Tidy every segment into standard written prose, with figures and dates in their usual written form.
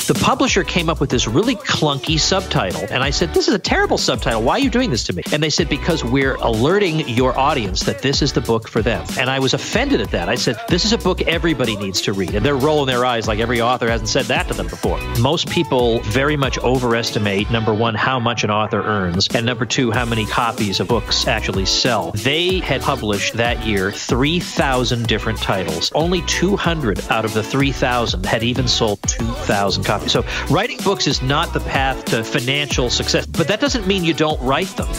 The publisher came up with this really clunky subtitle. And I said, this is a terrible subtitle. Why are you doing this to me? And they said, because we're alerting your audience that this is the book for them. And I was offended at that. I said, this is a book everybody needs to read. And they're rolling their eyes like every author hasn't said that to them before. Most people very much overestimate, number one, how much an author earns, and number two, how many copies of books actually sell. They had published that year 3,000 different titles. Only 200 out of the 3,000 had even sold 2,000 copies. So writing books is not the path to financial success, but that doesn't mean you don't write them.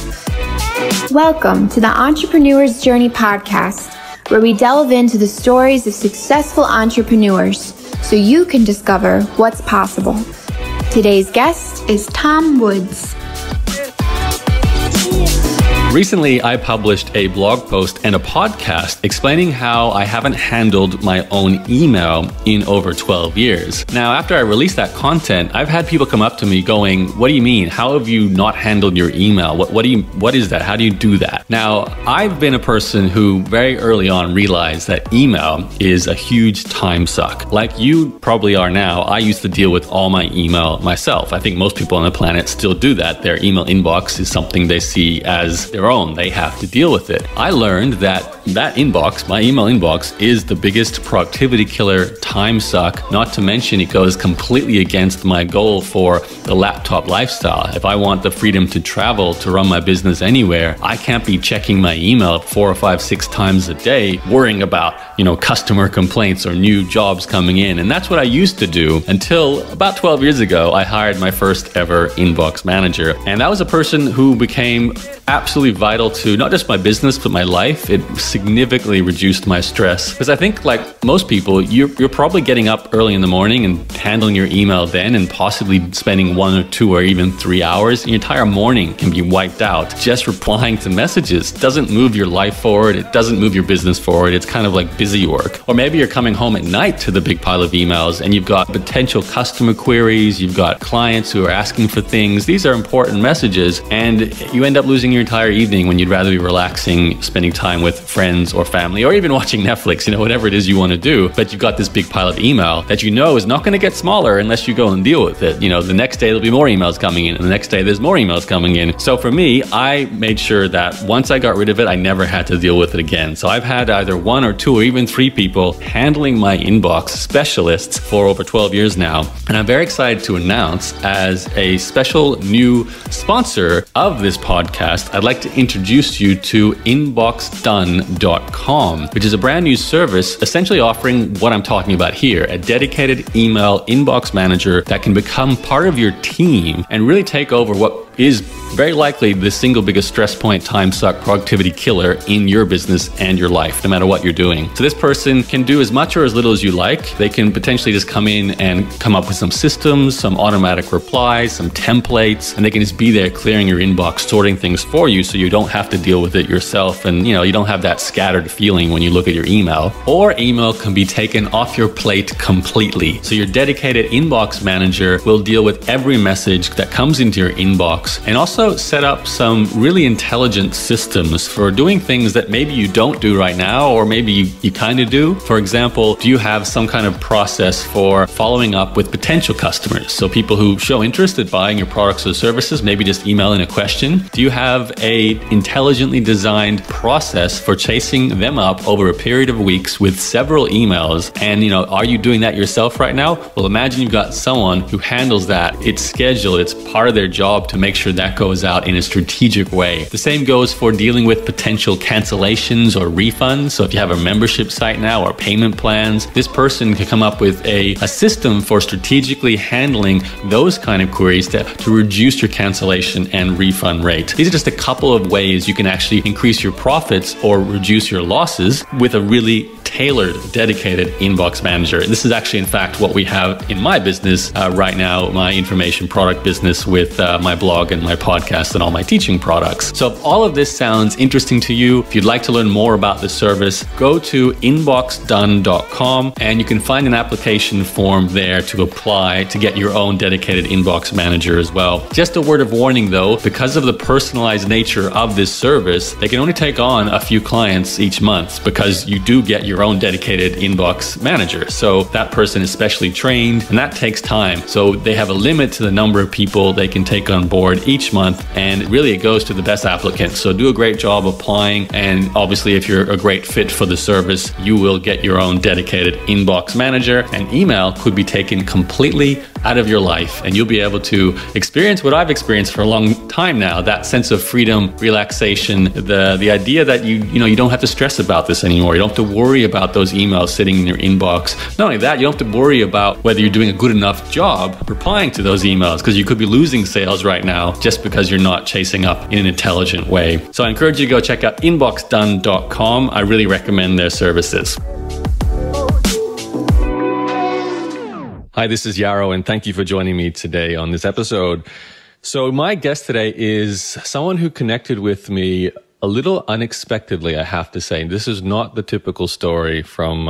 Welcome to the Entrepreneur's Journey podcast, where we delve into the stories of successful entrepreneurs so you can discover what's possible. Today's guest is Tom Woods. Recently, I published a blog post and a podcast explaining how I haven't handled my own email in over 12 years. Now, after I released that content, I've had people come up to me going, what do you mean? How have you not handled your email? What is that? How do you do that? Now, I've been a person who very early on realized that email is a huge time suck. Like you probably are now, I used to deal with all my email myself. I think most people on the planet still do that. Their email inbox is something they see as their own. They have to deal with it. I learned that inbox, my email inbox, is the biggest productivity killer, time suck. Not to mention it goes completely against my goal for the laptop lifestyle. If I want the freedom to travel, to run my business anywhere, I can't be checking my email 4 or 5, 6 times a day, worrying about, customer complaints or new jobs coming in. And that's what I used to do until about 12 years ago, I hired my first ever inbox manager. And that was a person who became absolutely vital to not just my business, but my life. It significantly reduced my stress. Because I think like most people, you're probably getting up early in the morning and handling your email then and possibly spending 1 or 2 or even 3 hours. Your entire morning can be wiped out just replying to messages. It doesn't move your life forward. It doesn't move your business forward. It's kind of like busy work. Or maybe you're coming home at night to the big pile of emails and you've got potential customer queries. You've got clients who are asking for things. These are important messages and you end up losing your entire evening when you'd rather be relaxing, spending time with friends or family, or even watching Netflix, whatever it is you want to do. But you've got this big pile of email that is not going to get smaller unless you go and deal with it. The next day there'll be more emails coming in, and the next day there's more emails coming in. So for me, I made sure that once I got rid of it, I never had to deal with it again. So I've had either 1 or 2 or even 3 people handling my inbox, specialists, for over 12 years now. And I'm very excited to announce, as a special new sponsor of this podcast, I'd like to introduce you to inboxdone.com, which is a brand new service essentially offering what I'm talking about here, a dedicated email inbox manager that can become part of your team and really take over what is very likely the single biggest stress point, time suck, productivity killer in your business and your life, no matter what you're doing. So this person can do as much or as little as you like. They can potentially just come in and come up with some systems, some automatic replies, some templates, and they can just be there clearing your inbox, sorting things for you so you don't have to deal with it yourself. And you don't have that scattered feeling when you look at your email. Or email can be taken off your plate completely. So your dedicated inbox manager will deal with every message that comes into your inbox and also set up some really intelligent systems for doing things that maybe you don't do right now, or maybe you kind of do. For example, do you have some kind of process for following up with potential customers? So people who show interest in buying your products or services, maybe just email in a question. Do you have a intelligently designed process for chasing them up over a period of weeks with several emails? And are you doing that yourself right now? Well, imagine you've got someone who handles that. It's scheduled. It's part of their job to make sure that goes out in a strategic way. The same goes for dealing with potential cancellations or refunds. So if you have a membership site now or payment plans, this person can come up with a system for strategically handling those kind of queries to reduce your cancellation and refund rate. These are just a couple of ways you can actually increase your profits or reduce your losses with a really tailored, dedicated inbox manager. This is actually, in fact, what we have in my business right now, my information product business with my blog and my podcast and all my teaching products. So if all of this sounds interesting to you, if you'd like to learn more about this service, go to inboxdone.com and you can find an application form there to apply to get your own dedicated inbox manager as well. Just a word of warning though, because of the personalized nature of this service, they can only take on a few clients each month because you do get your your own dedicated inbox manager. So that person is specially trained, and that takes time. So they have a limit to the number of people they can take on board each month, and really it goes to the best applicants. So do a great job applying, and obviously if you're a great fit for the service, you will get your own dedicated inbox manager, and email could be taken completely out of your life, and you'll be able to experience what I've experienced for a long time now, that sense of freedom, relaxation, the idea that you don't have to stress about this anymore. You don't have to worry about those emails sitting in your inbox. Not only that, you don't have to worry about whether you're doing a good enough job replying to those emails, because you could be losing sales right now just because you're not chasing up in an intelligent way. So I encourage you to go check out inboxdone.com. I really recommend their services. Hi, this is Yaro, and thank you for joining me today on this episode. So my guest today is someone who connected with me a little unexpectedly, I have to say. This is not the typical story from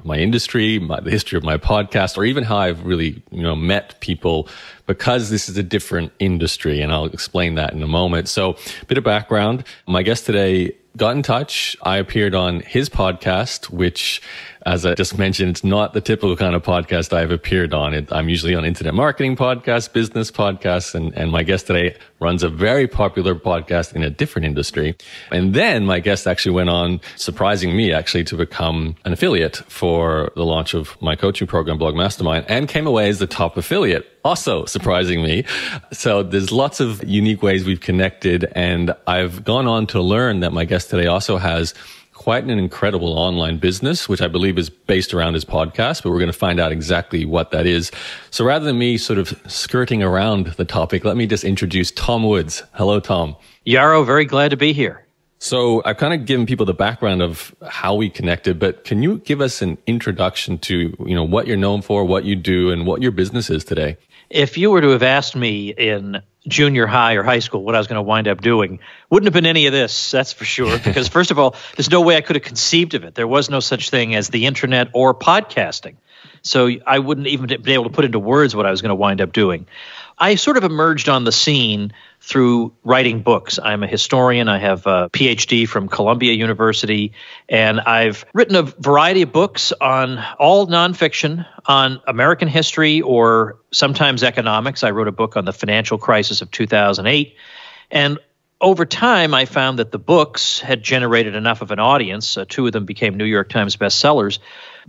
my industry, the history of my podcast, or even how I've really met people, because this is a different industry, and I'll explain that in a moment. So a bit of background. My guest today got in touch. I appeared on his podcast, which, as I just mentioned, it's not the typical kind of podcast I've appeared on. I'm usually on internet marketing podcasts, business podcasts, and my guest today runs a very popular podcast in a different industry. And then my guest actually went on, surprising me actually, to become an affiliate for the launch of my coaching program, Blog Mastermind, and came away as the top affiliate, also surprising me. So there's lots of unique ways we've connected, and I've gone on to learn that my guest today also has quite an incredible online business, which I believe is based around his podcast, but we're going to find out exactly what that is. So rather than me sort of skirting around the topic, let me just introduce Tom Woods. Hello, Tom. Yaro, very glad to be here. So I've kind of given people the background of how we connected, but can you give us an introduction to, what you're known for, what you do, and what your business is today? If you were to have asked me in junior high or high school what I was going to wind up doing, wouldn't have been any of this, that's for sure. Because first of all, there's no way I could have conceived of it. There was no such thing as the internet or podcasting. So I wouldn't even be able to put into words what I was going to wind up doing. I sort of emerged on the scene through writing books. I'm a historian. I have a PhD from Columbia University, and I've written a variety of books on all nonfiction, on American history or sometimes economics. I wrote a book on the financial crisis of 2008. And over time, I found that the books had generated enough of an audience, two of them became New York Times bestsellers,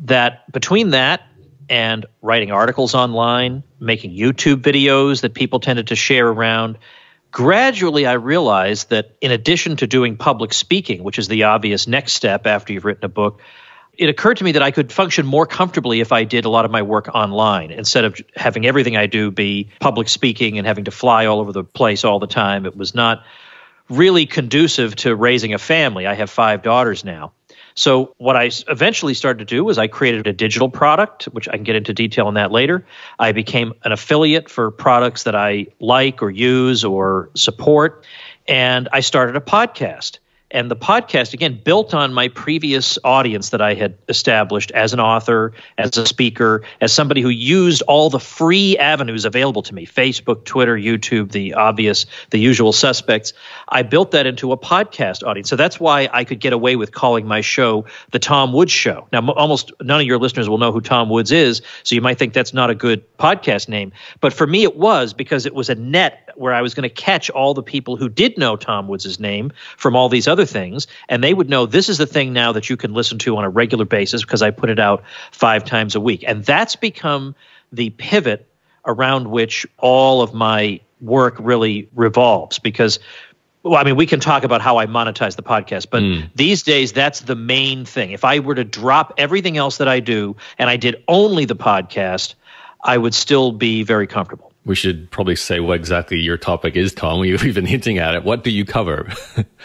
that between that and writing articles online, making YouTube videos that people tended to share around, gradually I realized that in addition to doing public speaking, which is the obvious next step after you've written a book, it occurred to me that I could function more comfortably if I did a lot of my work online instead of having everything I do be public speaking and having to fly all over the place all the time. It was not really conducive to raising a family. I have 5 daughters now. So what I eventually started to do was I created a digital product, which I can get into detail on that later. I became an affiliate for products that I like or use or support, and I started a podcast. And the podcast, again, built on my previous audience that I had established as an author, as a speaker, as somebody who used all the free avenues available to me, Facebook, Twitter, YouTube, the usual suspects. I built that into a podcast audience. So that's why I could get away with calling my show The Tom Woods Show. Now, almost none of your listeners will know who Tom Woods is, so you might think that's not a good podcast name. But for me, it was, because it was a net where I was going to catch all the people who did know Tom Woods' name from all these other things, and they would know this is the thing now that you can listen to on a regular basis because I put it out 5 times a week. And that's become the pivot around which all of my work really revolves, because we can talk about how I monetize the podcast, but these days that's the main thing. If I were to drop everything else that I do and I did only the podcast, I would still be very comfortable. We should probably say what exactly your topic is, Tom. We've been hinting at it. What do you cover?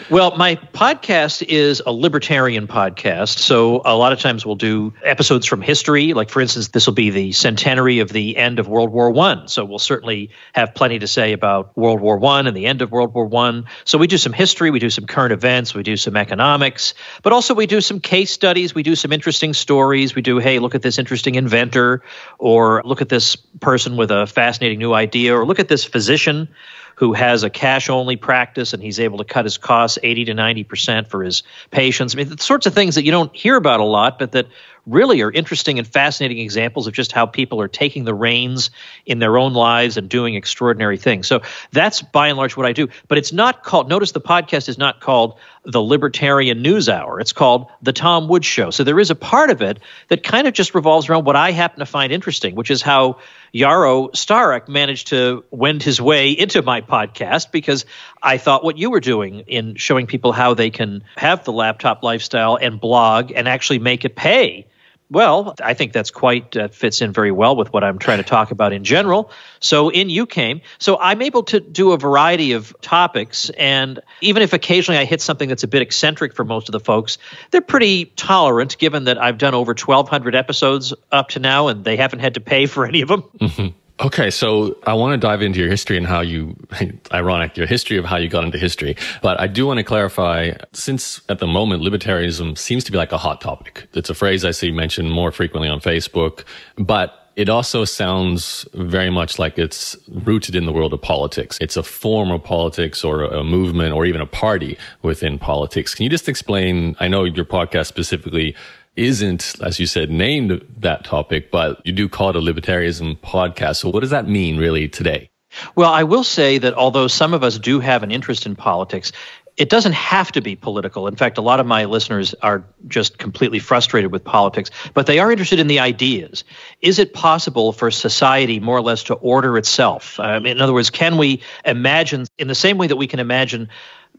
Well, my podcast is a libertarian podcast. So a lot of times we'll do episodes from history. Like, for instance, this will be the centenary of the end of World War I. So we'll certainly have plenty to say about World War I and the end of World War I. So we do some history, we do some current events, we do some economics, but also we do some case studies, we do some interesting stories. We do, hey, look at this interesting inventor, or look at this person with a fascinating new idea, or look at this physician who has a cash-only practice, and he's able to cut his costs 80 to 90% for his patients. I mean, the sorts of things that you don't hear about a lot, but that really are interesting and fascinating examples of just how people are taking the reins in their own lives and doing extraordinary things. So that's by and large what I do. But it's not called, notice the podcast is not called the Libertarian News Hour. It's called The Tom Woods Show. So there is a part of it that kind of just revolves around what I happen to find interesting, which is how Yaro Starak managed to wend his way into my podcast, because I thought what you were doing in showing people how they can have the laptop lifestyle and blog and actually make it pay. Well, I think that's fits in very well with what I'm trying to talk about in general. So in you came. So I'm able to do a variety of topics. And even if occasionally I hit something that's a bit eccentric for most of the folks, they're pretty tolerant, given that I've done over 1,200 episodes up to now, and they haven't had to pay for any of them. Mm-hmm. Okay, so I want to dive into your history and how you, ironic, your history of how you got into history. But I do want to clarify, since at the moment, libertarianism seems to be like a hot topic. It's a phrase I see mentioned more frequently on Facebook, but it also sounds very much like it's rooted in the world of politics. It's a form of politics or a movement or even a party within politics. Can you just explain, I know your podcast specifically isn't, as you said, named that topic, but you do call it a libertarianism podcast. So what does that mean really today? Well, I will say that although some of us do have an interest in politics, it doesn't have to be political. In fact, a lot of my listeners are just completely frustrated with politics, but they are interested in the ideas. Is it possible for society more or less to order itself? In other words, can we imagine, in the same way that we can imagine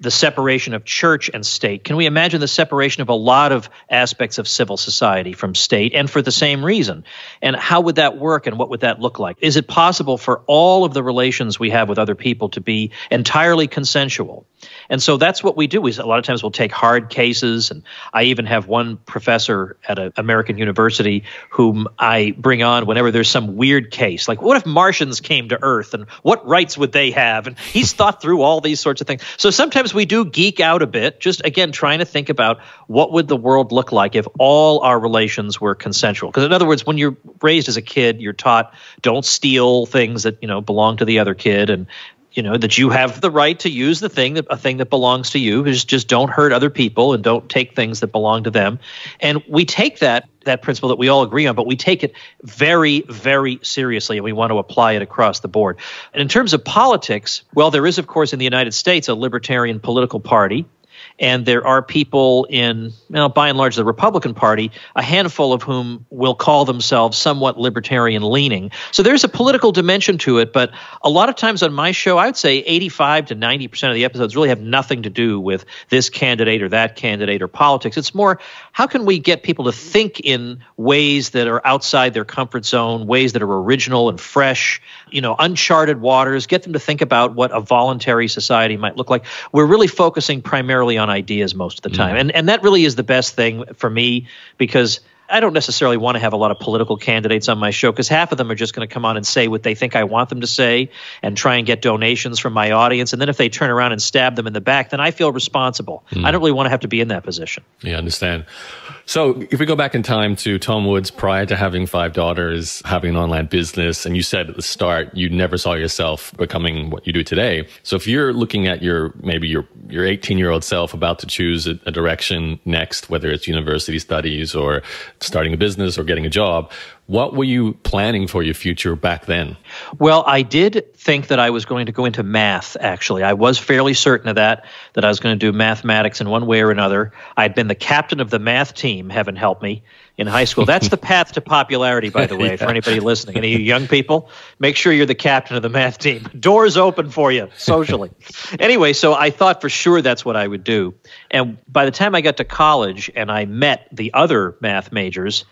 the separation of church and state, can we imagine the separation of a lot of aspects of civil society from state, and for the same reason? And how would that work, and what would that look like? Is it possible for all of the relations we have with other people to be entirely consensual? And so that's what we do. Is a lot of times we'll take hard cases, and I even have one professor at an American university whom I bring on whenever there's some weird case, like what if Martians came to Earth, and what rights would they have? And he's thought through all these sorts of things. So sometimes we do geek out a bit, just again trying to think about what would the world look like if all our relations were consensual. Because in other words, when you're raised as a kid, you're taught don't steal things that belong to the other kid, and that you have the right to use a thing that belongs to you. Just don't hurt other people and don't take things that belong to them. And we take that principle that we all agree on, but we take it very, very seriously, and we want to apply it across the board. And in terms of politics, well, there is, of course, in the United States, a libertarian political party. And there are people in, by and large, the Republican Party, a handful of whom will call themselves somewhat libertarian-leaning. So there's a political dimension to it, but a lot of times on my show, I would say 85 to 90% of the episodes really have nothing to do with this candidate or that candidate or politics. It's more, how can we get people to think in ways that are outside their comfort zone, ways that are original and fresh, uncharted waters, get them to think about what a voluntary society might look like. We're really focusing primarily on ideas most of the time. And that really is the best thing for me, because I don't necessarily want to have a lot of political candidates on my show, because half of them are just going to come on and say what they think I want them to say and try and get donations from my audience. And then if they turn around and stab them in the back, then I feel responsible. I don't really want to have to be in that position. Yeah, I understand. So if we go back in time to Tom Woods, prior to having 5 daughters, having an online business, and you said at the start you never saw yourself becoming what you do today. So if you're looking at your 18-year-old self about to choose a direction next, whether it's university studies or starting a business or getting a job, what were you planning for your future back then? Well, I did think that I was going to go into math, actually. I was fairly certain of that I was going to do mathematics in one way or another. I'd been the captain of the math team, heaven help me, in high school. That's the path to popularity, by the way, yeah. For anybody listening. Any young people, make sure you're the captain of the math team. Doors open for you socially. Anyway, so I thought for sure that's what I would do. And by the time I got to college and I met the other math majors,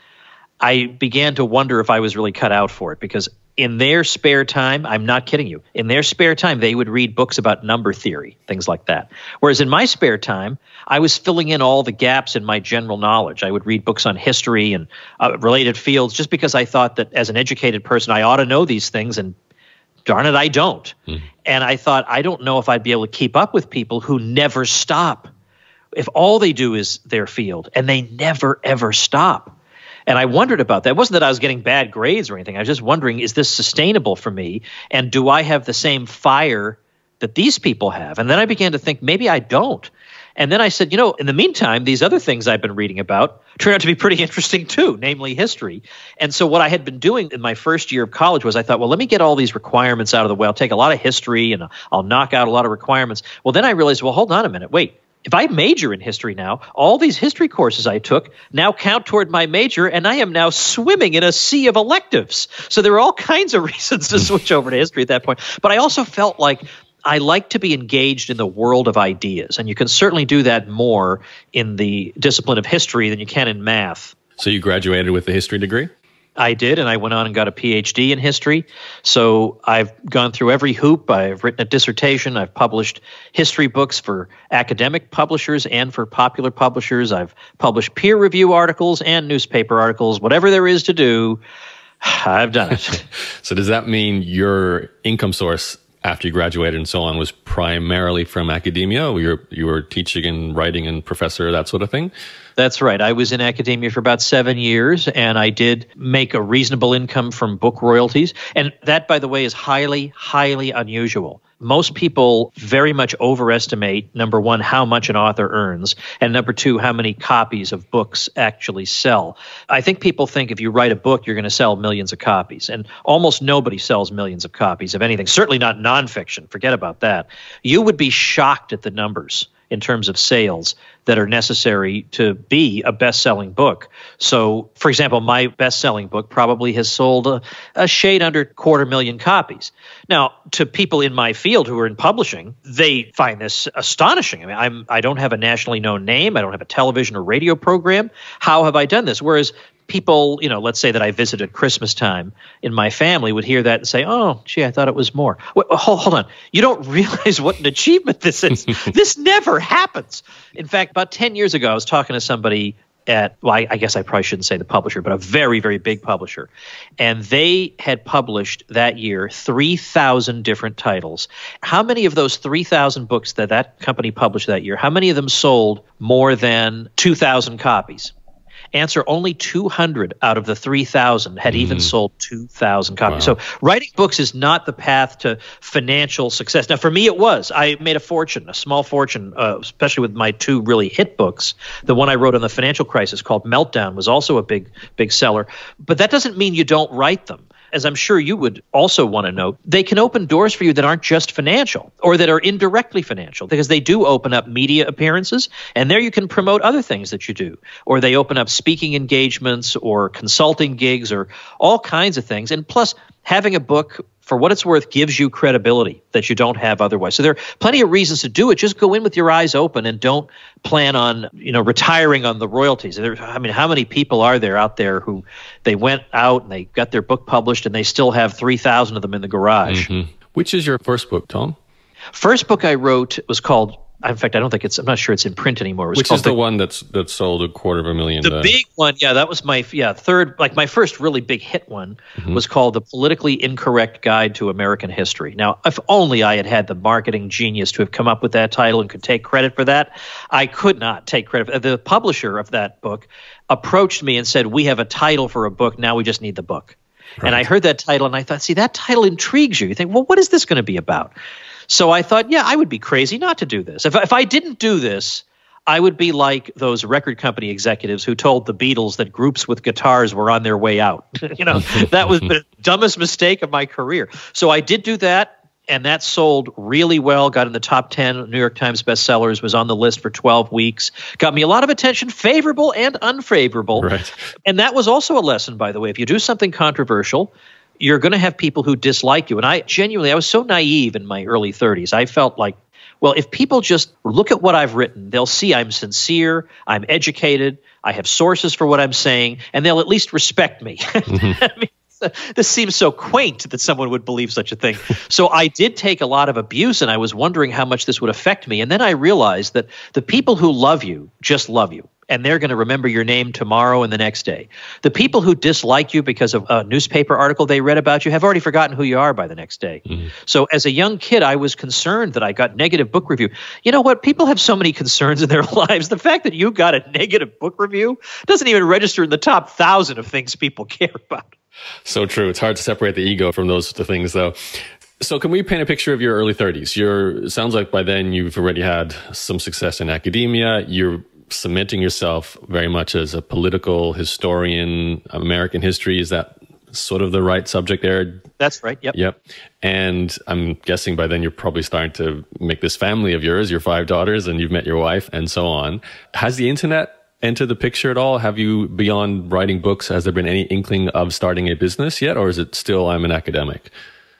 I began to wonder if I was really cut out for it, because in their spare time, I'm not kidding you, in their spare time, they would read books about number theory, things like that. Whereas in my spare time, I was filling in all the gaps in my general knowledge. I would read books on history and related fields, just because I thought that as an educated person, I ought to know these things, and darn it, I don't. And I thought, I don't know if I'd be able to keep up with people who never stop. If all they do is their field and they never, ever stop. And I wondered about that. It wasn't that I was getting bad grades or anything. I was just wondering, is this sustainable for me? And do I have the same fire that these people have. And then I began to think, maybe I don't. And then I said, in the meantime, these other things I've been reading about turned out to be pretty interesting too, namely history. And so what I had been doing in my first year of college was I thought, well, let me get all these requirements out of the way. I'll take a lot of history and I'll knock out a lot of requirements. Well, then I realized, well, hold on a minute. Wait, if I major in history now, all these history courses I took now count toward my major, and I am now swimming in a sea of electives. So there are all kinds of reasons to switch over to history at that point. But I also felt like I like to be engaged in the world of ideas, and you can certainly do that more in the discipline of history than you can in math. So you graduated with a history degree? I did, and I went on and got a PhD in history. So I've gone through every hoop. I've written a dissertation. I've published history books for academic publishers and for popular publishers. I've published peer review articles and newspaper articles. Whatever there is to do, I've done it. So does that mean your income source after you graduated and so on was primarily from academia? You were teaching and writing and professor, that sort of thing? That's right. I was in academia for about 7 years, and I did make a reasonable income from book royalties. And that, by the way, is highly, highly unusual. Most people very much overestimate, number one, how much an author earns, and number two, how many copies of books actually sell. I think people think if you write a book, you're going to sell millions of copies, and almost nobody sells millions of copies of anything, certainly not nonfiction. Forget about that. You would be shocked at the numbers in terms of sales that are necessary to be a best-selling book. So, for example, my best-selling book probably has sold a shade under 250,000 copies. Now, to people in my field who are in publishing, they find this astonishing. I mean, I don't have a nationally known name. I don't have a television or radio program. How have I done this? Whereas people, let's say that I visited Christmas time in my family would hear that and say, oh, gee, I thought it was more. Wait, hold on. You don't realize what an achievement this is. This never happens. In fact, about 10 years ago, I was talking to somebody at, well, I guess I probably shouldn't say the publisher, but a very, very big publisher. And they had published that year 3,000 different titles. How many of those 3,000 books that company published that year, how many of them sold more than 2,000 copies? Answer, only 200 out of the 3,000 had even sold 2,000 copies. Wow. So writing books is not the path to financial success. Now, for me, it was. I made a fortune, a small fortune, especially with my two really hit books. The one I wrote on the financial crisis called Meltdown was also a big, big seller. But that doesn't mean you don't write them. As I'm sure you would also want to know, they can open doors for you that aren't just financial or that are indirectly financial, because they do open up media appearances, and there you can promote other things that you do. Or they open up speaking engagements or consulting gigs or all kinds of things. And plus, having a book, for what it's worth, gives you credibility that you don't have otherwise. So there are plenty of reasons to do it. Just go in with your eyes open and don't plan on, retiring on the royalties. I mean, how many people are there out there who they went out and they got their book published and they still have 3,000 of them in the garage? Which is your first book, Tom? First book I wrote was called, in fact, I'm not sure it's in print anymore. Which is the one that sold 250,000? The big one, that was my third, my first really big hit one was called The Politically Incorrect Guide to American History. Now, if only I had had the marketing genius to have come up with that title and could take credit for that. I could not take credit. The publisher of that book approached me and said, we have a title for a book, now we just need the book. Right. And I heard that title and I thought, see, that title intrigues you. You think, well, what is this going to be about? So I thought, I would be crazy not to do this. If I didn't do this, I would be like those record company executives who told the Beatles that groups with guitars were on their way out. That was the dumbest mistake of my career. So I did do that, and that sold really well, got in the top 10 New York Times bestsellers, was on the list for 12 weeks, got me a lot of attention, favorable and unfavorable. Right. And that was also a lesson, by the way. If you do something controversial, you're going to have people who dislike you. And I was so naive in my early 30s. I felt like, well, if people just look at what I've written, they'll see I'm sincere, I'm educated, I have sources for what I'm saying, and they'll at least respect me. I mean, this seems so quaint that someone would believe such a thing. So I did take a lot of abuse, and I was wondering how much this would affect me. And then I realized that the people who love you just love you, and they're going to remember your name tomorrow and the next day. The people who dislike you because of a newspaper article they read about you have already forgotten who you are by the next day. So as a young kid, I was concerned that I got negative book review. You know what? People have so many concerns in their lives. The fact that you got a negative book review doesn't even register in the top 1,000 of things people care about. So true. It's hard to separate the ego from those things, though. So can we paint a picture of your early 30s? Sounds like by then you've already had some success in academia. You're cementing yourself very much as a political historian, American history. Is that sort of the right subject there? That's right. Yep. And I'm guessing by then you're probably starting to make this family of yours, your 5 daughters, and you've met your wife and so on. Has the internet entered the picture at all? Have you, beyond writing books, has there been any inkling of starting a business yet? Or is it still, I'm an academic?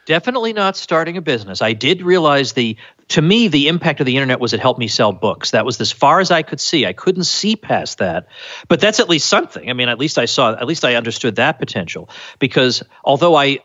Definitely not starting a business. I did realize to me, the impact of the internet was it helped me sell books. That was as far as I could see. I couldn't see past that, but that's at least something. I mean, at least I understood that potential, because although I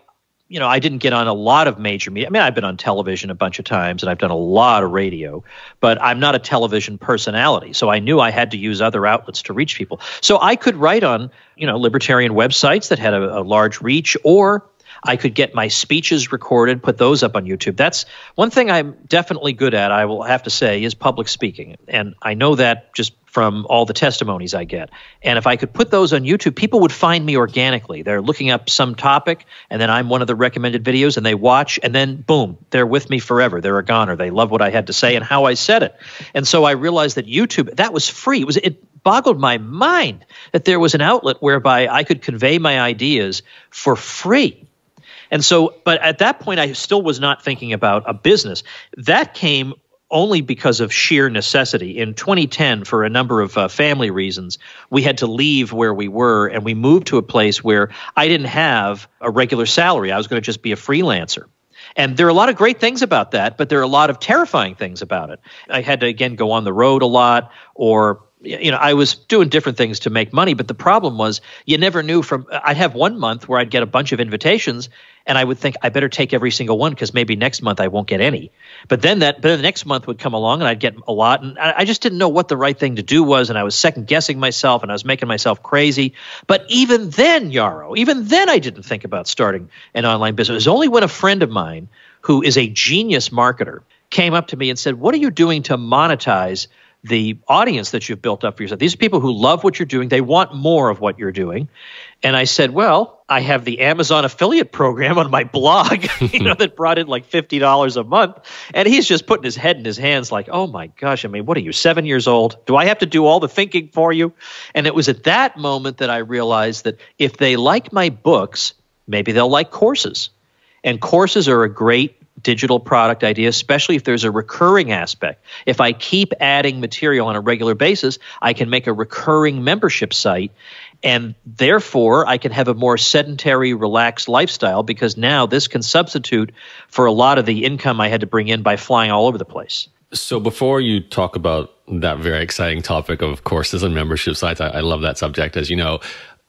didn't get on a lot of major media. I mean, I've been on television a bunch of times and I've done a lot of radio, but I'm not a television personality. So I knew I had to use other outlets to reach people. So I could write on, libertarian websites that had a large reach, or I could get my speeches recorded, put those up on YouTube. That's one thing I'm definitely good at, I will have to say, is public speaking. And I know that just from all the testimonies I get. And if I could put those on YouTube, people would find me organically. They're looking up some topic, and then I'm one of the recommended videos, and they watch, and then boom, they're with me forever. They're a goner. They love what I had to say and how I said it. And so I realized that YouTube, that was free. It boggled my mind that there was an outlet whereby I could convey my ideas for free. And so, but at that point, I still was not thinking about a business. That came only because of sheer necessity. In 2010, for a number of family reasons, we had to leave where we were, and we moved to a place where I didn't have a regular salary. I was going to just be a freelancer. And there are a lot of great things about that, but there are a lot of terrifying things about it. I had to, again, go on the road a lot, or I was doing different things to make money, but the problem was you never knew I'd have one month where I'd get a bunch of invitations, and I would think I better take every single one because maybe next month I won't get any. But then the next month would come along and I'd get a lot, and I just didn't know what the right thing to do was, and I was second guessing myself, and I was making myself crazy. But even then, I didn't think about starting an online business. It was only when a friend of mine who is a genius marketer came up to me and said, "What are you doing to monetize the audience that you've built up for yourself? These are people who love what you're doing. They want more of what you're doing." And I said, "Well, I have the Amazon affiliate program on my blog, that brought in like $50 a month." And he's just putting his head in his hands like, "Oh my gosh, I mean, what are you, 7 years old? Do I have to do all the thinking for you?" And it was at that moment that I realized that if they like my books, maybe they'll like courses. And courses are a great digital product idea, especially if there's a recurring aspect. If I keep adding material on a regular basis, I can make a recurring membership site, and therefore I can have a more sedentary, relaxed lifestyle, because now this can substitute for a lot of the income I had to bring in by flying all over the place. So before you talk about that very exciting topic of courses and membership sites, I love that subject, as you know.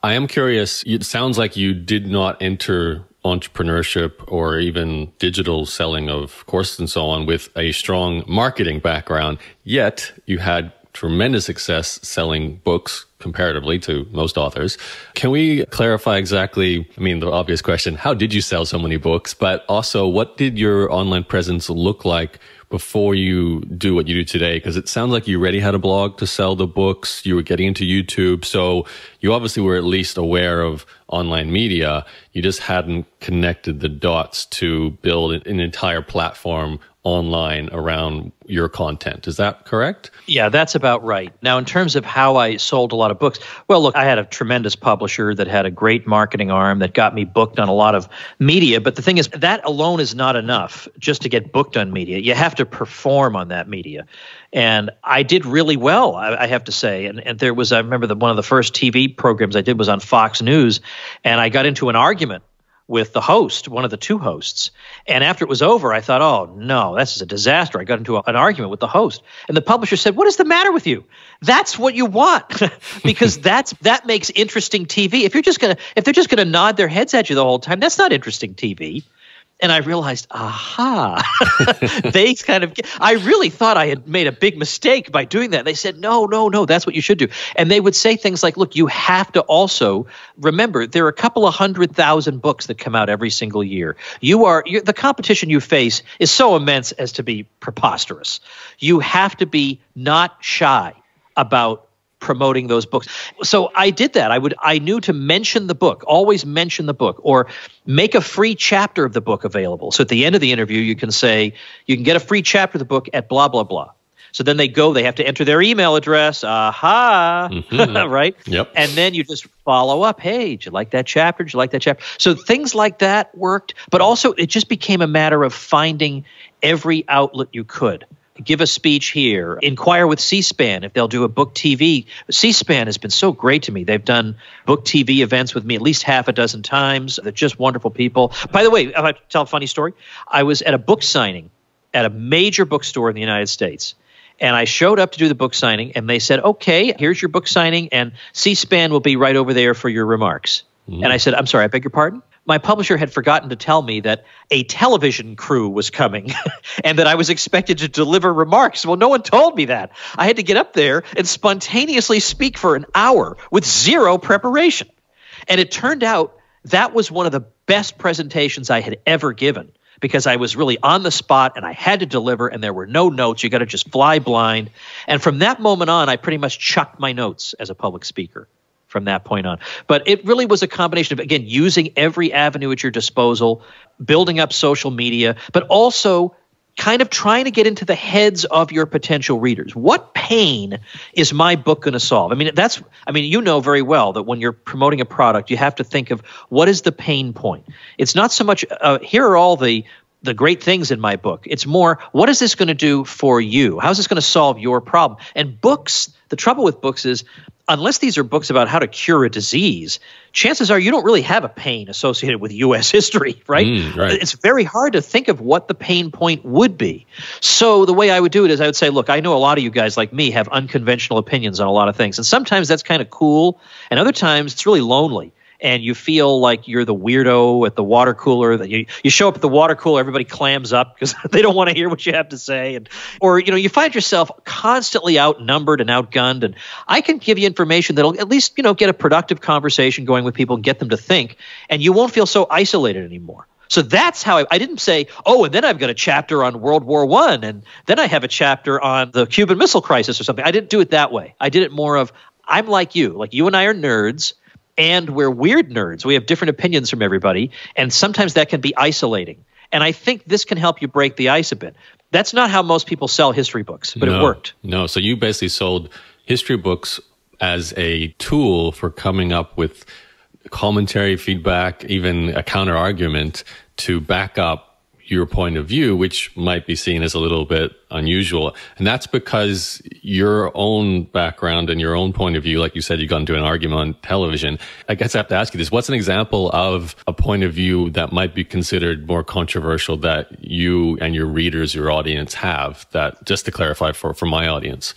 I am curious, it sounds like you did not enter entrepreneurship or even digital selling of courses and so on with a strong marketing background, yet you had tremendous success selling books comparatively to most authors. Can we clarify exactly, the obvious question, how did you sell so many books, but also what did your online presence look like before you do what you do today? Because it sounds like you already had a blog to sell the books, you were getting into YouTube, so you obviously were at least aware of online media. You just hadn't connected the dots to build an entire platform online around your content. Is that correct? Yeah, that's about right. Now, in terms of how I sold a lot of books, well, look, I had a tremendous publisher that had a great marketing arm that got me booked on a lot of media. But the thing is, that alone is not enough just to get booked on media. You have to perform on that media. And I did really well, I have to say. And there was, I remember one of the first TV programs I did was on Fox News, and I got into an argument with the host, one of the two hosts. And after it was over, I thought, oh, no, this is a disaster. I got into an argument with the host. And the publisher said, "What is the matter with you? That's what you want." Because that makes interesting TV. If they're just gonna nod their heads at you the whole time, that's not interesting TV. And I realized, aha, I really thought I had made a big mistake by doing that. They said, no, that's what you should do. And they would say things like, look, you have to also remember there are a couple of 100,000 books that come out every single year. The competition you face is so immense as to be preposterous. You have to be not shy about promoting those books. So I did that. I knew to mention the book, always mention the book, or make a free chapter of the book available. So at the end of the interview, you can say, you can get a free chapter of the book at blah, blah, blah. So then they have to enter their email address. Aha, right? Yep. And then you just follow up. Hey, did you like that chapter? Did you like that chapter? So things like that worked. But also it just became a matter of finding every outlet you could. Give a speech here. Inquire with C-SPAN if they'll do a book TV. C-SPAN has been so great to me. They've done book TV events with me at least half a dozen times. They're just wonderful people. By the way, I'll tell a funny story. I was at a book signing at a major bookstore in the United States. And I showed up to do the book signing, and they said, okay, here's your book signing, and C-SPAN will be right over there for your remarks. And I said, I'm sorry, I beg your pardon? My publisher had forgotten to tell me that a television crew was coming and that I was expected to deliver remarks. Well, no one told me that. I had to get up there and spontaneously speak for an hour with zero preparation. And it turned out that was one of the best presentations I had ever given, because I was really on the spot and I had to deliver and there were no notes. You got to just fly blind. And from that moment on, I pretty much chucked my notes as a public speaker from that point on. But it really was a combination of, again, using every avenue at your disposal, building up social media, but also kind of trying to get into the heads of your potential readers. What pain is my book going to solve? I mean, you know very well that when you're promoting a product, you have to think of what is the pain point. It's not so much, here are all the great things in my book. It's more, what is this going to do for you? How is this going to solve your problem? And books, the trouble with books is, unless these are books about how to cure a disease, chances are you don't really have a pain associated with U.S. history, right? Right. It's very hard to think of what the pain point would be. So the way I would do it is I would say, look, I know a lot of you guys like me have unconventional opinions on a lot of things. And sometimes that's kind of cool. And other times it's really lonely. And you feel like you're the weirdo at the water cooler. That you show up at the water cooler, everybody clams up because they don't want to hear what you have to say. Or you find yourself constantly outnumbered and outgunned. And I can give you information that'll at least, get a productive conversation going with people and get them to think. And you won't feel so isolated anymore. So that's how I didn't say, oh, and then I've got a chapter on World War I, and then I have a chapter on the Cuban Missile Crisis or something. I didn't do it that way. I did it more of, I'm like you and I are nerds. And we're weird nerds. We have different opinions from everybody. And sometimes that can be isolating. And I think this can help you break the ice a bit. That's not how most people sell history books, but it worked. No, so you basically sold history books as a tool for coming up with commentary, feedback, even a counter argument to back up your point of view, which might be seen as a little bit unusual. And that's because your own background and your own point of view, like you said, you got into an argument on television. I guess I have to ask you this. What's an example of a point of view that might be considered more controversial that you and your readers, your audience have, that, just to clarify for my audience?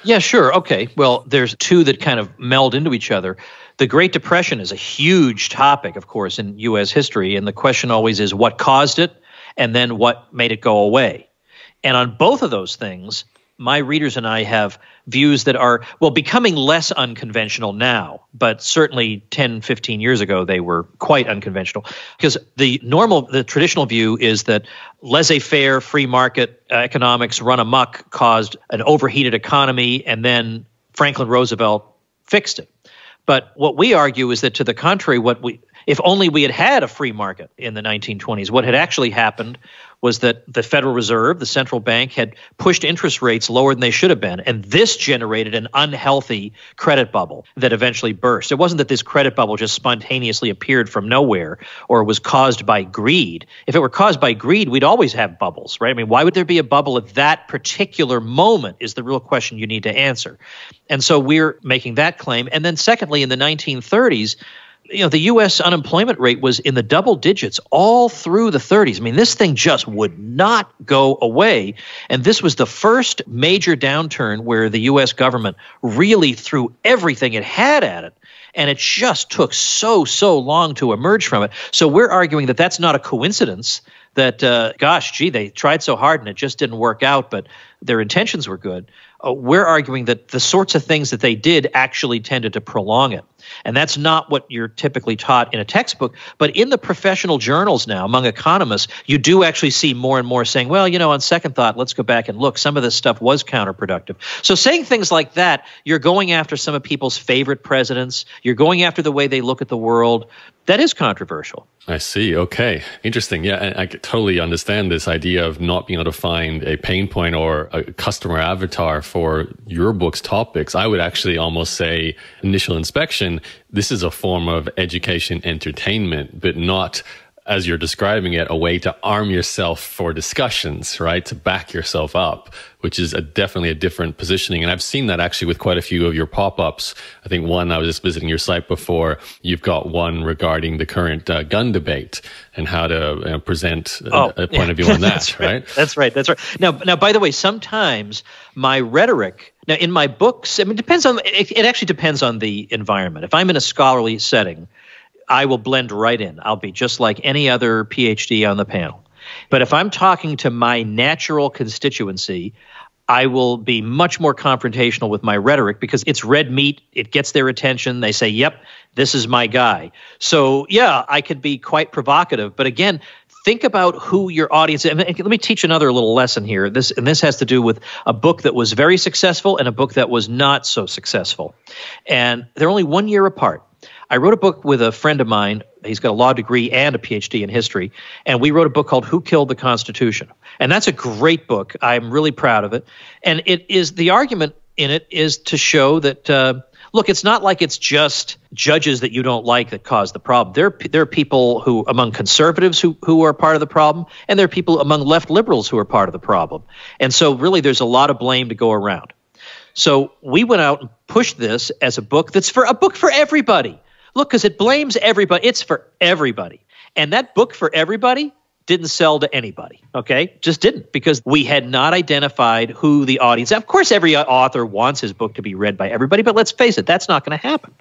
Yeah, sure. Okay. Well, there's two that kind of meld into each other. The Great Depression is a huge topic, of course, in U.S. history. And the question always is what caused it? And then what made it go away. And on both of those things, my readers and I have views that are, becoming less unconventional now, but certainly 10, 15 years ago, they were quite unconventional. Because the traditional view is that laissez-faire, free market economics run amok caused an overheated economy, and then Franklin Roosevelt fixed it. But what we argue is that, to the contrary, if only we had had a free market in the 1920s, what had actually happened was that the Federal Reserve, the central bank, had pushed interest rates lower than they should have been. And this generated an unhealthy credit bubble that eventually burst. It wasn't that this credit bubble just spontaneously appeared from nowhere or was caused by greed. If it were caused by greed, we'd always have bubbles, right? I mean, why would there be a bubble at that particular moment is the real question you need to answer. And so we're making that claim. And then secondly, in the 1930s, the U.S. unemployment rate was in the double digits all through the 30s. I mean, this thing just would not go away. And this was the first major downturn where the U.S. government really threw everything it had at it. And it just took so long to emerge from it. So we're arguing that that's not a coincidence, that, they tried so hard and it just didn't work out, but their intentions were good. we're arguing that the sorts of things that they did actually tended to prolong it. And that's not what you're typically taught in a textbook. But in the professional journals now, among economists, you do actually see more and more saying, well, on second thought, let's go back and look. Some of this stuff was counterproductive. So saying things like that, you're going after some of people's favorite presidents. You're going after the way they look at the world. That is controversial. I see. Okay. Interesting. Yeah, I totally understand this idea of not being able to find a pain point or a customer avatar for your book's topics. I would actually almost say initial inspection, this is a form of education entertainment, but not, as you're describing it, a way to arm yourself for discussions, right? To back yourself up, which is definitely a different positioning. And I've seen that actually with quite a few of your pop-ups. I think one, I was just visiting your site before, you've got one regarding the current gun debate and how to present a point of view on that, right? That's right. Now, by the way, sometimes my rhetoric, now in my books, it actually depends on the environment. If I'm in a scholarly setting, I will blend right in. I'll be just like any other PhD on the panel. But if I'm talking to my natural constituency, I will be much more confrontational with my rhetoric because it's red meat. It gets their attention. They say, yep, this is my guy. So yeah, I could be quite provocative. But again, think about who your audience is. And let me teach another little lesson here. This has to do with a book that was very successful and a book that was not so successful. And they're only 1 year apart. I wrote a book with a friend of mine. He's got a law degree and a PhD in history. And we wrote a book called Who Killed the Constitution? And that's a great book. I'm really proud of it. And the argument in it is to show that, look, it's not like it's just judges that you don't like that cause the problem. There are people who, among conservatives who are part of the problem, and there are people among left liberals who are part of the problem. And so really there's a lot of blame to go around. So we went out and pushed this as a book that's a book for everybody. Look, because it blames everybody. It's for everybody. And that book for everybody didn't sell to anybody, okay? Just didn't, because we had not identified who the audience. Of course, every author wants his book to be read by everybody, but let's face it, that's not going to happen.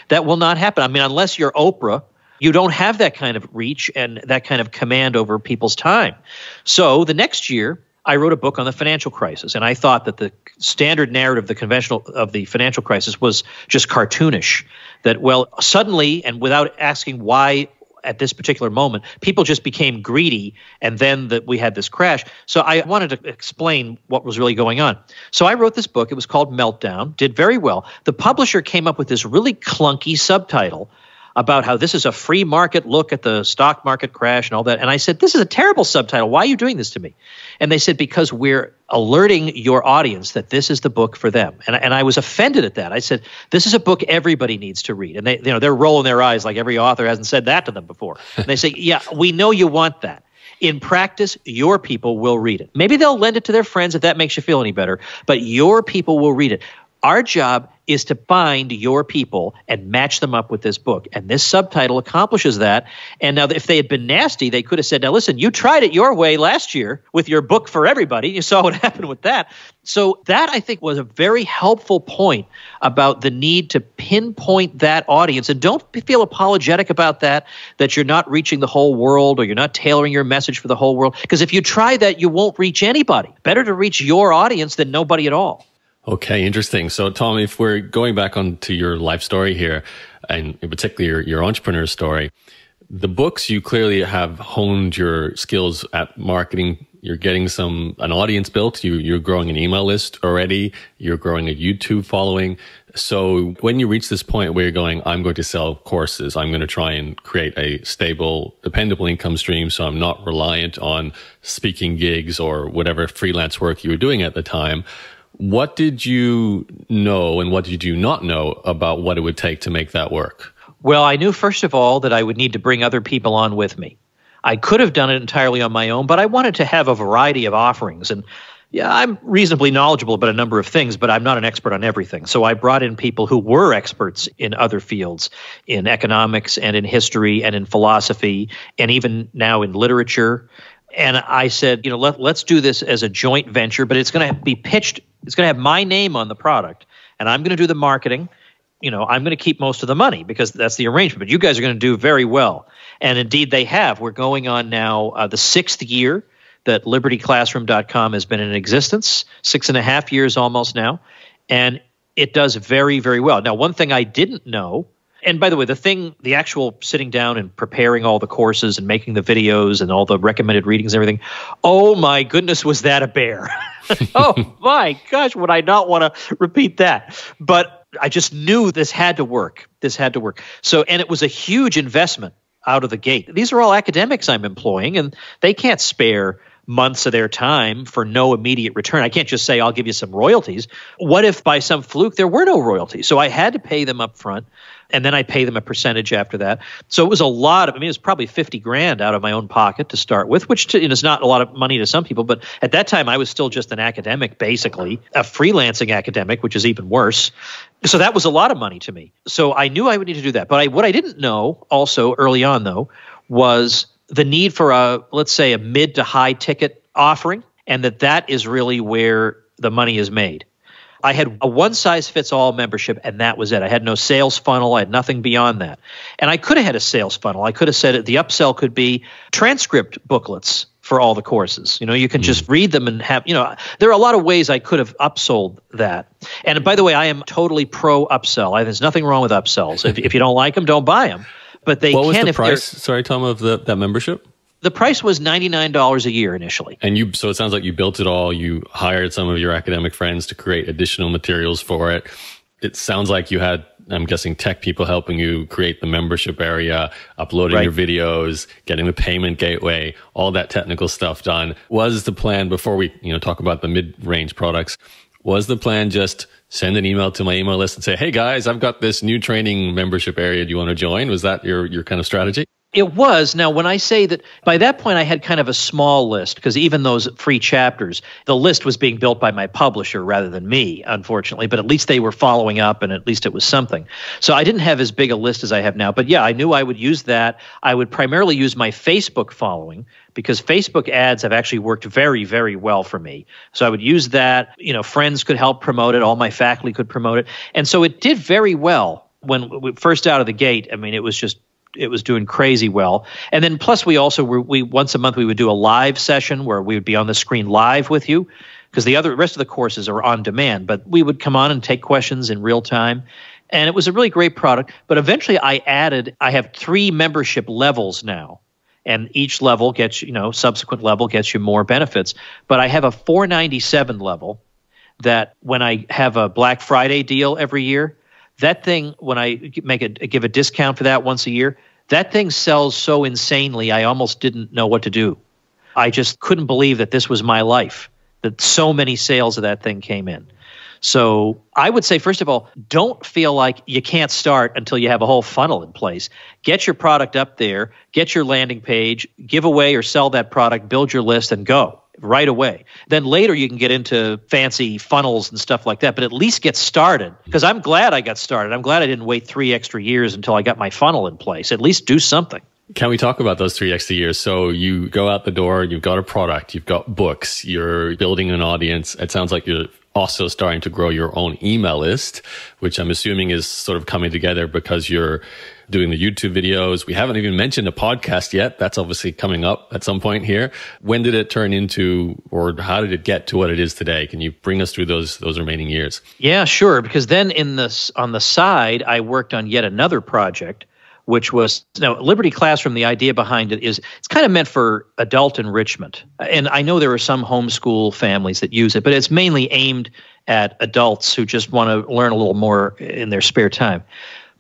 That will not happen. I mean, unless you're Oprah, you don't have that kind of reach and that kind of command over people's time. So the next year, I wrote a book on the financial crisis, and I thought that the standard narrative, of the financial crisis was just cartoonish. That, well, suddenly, and without asking why at this particular moment, people just became greedy, and then we had this crash. So I wanted to explain what was really going on. So I wrote this book. It was called Meltdown, did very well. The publisher came up with this really clunky subtitle about how this is a free market look at the stock market crash and all that. And I said, this is a terrible subtitle. Why are you doing this to me? And they said, because we're alerting your audience that this is the book for them. And I was offended at that. I said, this is a book everybody needs to read. And they're rolling their eyes like every author hasn't said that to them before. And they say, yeah, we know you want that. In practice, your people will read it. Maybe they'll lend it to their friends if that makes you feel any better, but your people will read it. Our job is to find your people and match them up with this book. And this subtitle accomplishes that. And now if they had been nasty, they could have said, now listen, you tried it your way last year with your book for everybody. You saw what happened with that. So that, I think, was a very helpful point about the need to pinpoint that audience. And don't feel apologetic about that you're not reaching the whole world or you're not tailoring your message for the whole world. Because if you try that, you won't reach anybody. Better to reach your audience than nobody at all. Okay, interesting. So, Tom, if we're going back onto your life story here, and in particular your entrepreneur story, the books, you clearly have honed your skills at marketing. You're getting an audience built. You're growing an email list already. You're growing a YouTube following. So when you reach this point where you're going, I'm going to sell courses, I'm going to try and create a stable, dependable income stream so I'm not reliant on speaking gigs or whatever freelance work you were doing at the time. What did you know and what did you not know about what it would take to make that work? Well, I knew, first of all, that I would need to bring other people on with me. I could have done it entirely on my own, but I wanted to have a variety of offerings. And yeah, I'm reasonably knowledgeable about a number of things, but I'm not an expert on everything. So I brought in people who were experts in other fields, in economics and in history and in philosophy, and even now in literature. And I said, let's do this as a joint venture, but it's going to be pitched. It's going to have my name on the product, and I'm going to do the marketing. I'm going to keep most of the money because that's the arrangement. But you guys are going to do very well. And indeed, they have. We're going on now the 6th year that libertyclassroom.com has been in existence 6.5 years almost now, and it does very, very well. Now, one thing I didn't know, and by the way, the actual sitting down and preparing all the courses and making the videos and all the recommended readings and everything, oh my goodness, was that a bear? Oh my gosh, would I not want to repeat that? But I just knew this had to work. This had to work. So, and it was a huge investment out of the gate. These are all academics I'm employing, and they can't spare months of their time for no immediate return. I can't just say, I'll give you some royalties. What if by some fluke there were no royalties? So I had to pay them up front, and then I pay them a percentage after that. So it was a lot of, it was probably 50 grand out of my own pocket to start with, which is not a lot of money to some people. But at that time, I was still just an academic, basically, a freelancing academic, which is even worse. So that was a lot of money to me. So I knew I would need to do that. But what I didn't know also early on, though, was the need for let's say a mid to high ticket offering, and that is really where the money is made. I had a one-size-fits-all membership, and that was it. I had no sales funnel. I had nothing beyond that. And I could have had a sales funnel. I could have said the upsell could be transcript booklets for all the courses. You can just read them and have, there are a lot of ways I could have upsold that. And by the way, I am totally pro upsell. There's nothing wrong with upsells. If you don't like them, don't buy them. But they what was can the if price, sorry, Tom, of that membership? The price was $99 a year initially. And so it sounds like you built it all. You hired some of your academic friends to create additional materials for it. It sounds like you had, I'm guessing, tech people helping you create the membership area, uploading your videos, getting the payment gateway, all that technical stuff done. Was the plan, before we talk about the mid-range products, was the plan just send an email to my email list and say, hey guys, I've got this new training membership area. Do you want to join? Was that your kind of strategy? It was. Now, when I say that, by that point, I had kind of a small list, because even those free chapters, the list was being built by my publisher rather than me, unfortunately, but at least they were following up, and at least it was something. So I didn't have as big a list as I have now. But yeah, I knew I would use that. I would primarily use my Facebook following, because Facebook ads have actually worked very, very well for me. So I would use that. Friends could help promote it. All my faculty could promote it. And so it did very well when we first out of the gate. It was doing crazy well. And then plus we also we once a month we would do a live session where we would be on the screen live with you, because the rest of the courses are on demand, but we would come on and take questions in real time. And it was a really great product. But eventually I have 3 membership levels now. And each level gets subsequent level gets you more benefits. But I have a $497 level that when I have a Black Friday deal every year, that thing, when I give a discount for that once a year, that thing sells so insanely, I almost didn't know what to do. I just couldn't believe that this was my life, that so many sales of that thing came in. So I would say, first of all, don't feel like you can't start until you have a whole funnel in place. Get your product up there, get your landing page, give away or sell that product, build your list, and go right away. Then later you can get into fancy funnels and stuff like that, but at least get started. Because I'm glad I got started. I'm glad I didn't wait 3 extra years until I got my funnel in place. At least do something. Can we talk about those 3 extra years? So you go out the door, you've got a product, you've got books, you're building an audience. It sounds like you're also starting to grow your own email list, which I'm assuming is sort of coming together because you're doing the YouTube videos. We haven't even mentioned a podcast yet. That's obviously coming up at some point here. When did it turn into, or how did it get to what it is today? Can you bring us through those remaining years? Yeah, sure. Because then on the side, I worked on yet another project, which was, Liberty Classroom, the idea behind it is it's kind of meant for adult enrichment. And I know there are some homeschool families that use it, but it's mainly aimed at adults who just want to learn a little more in their spare time.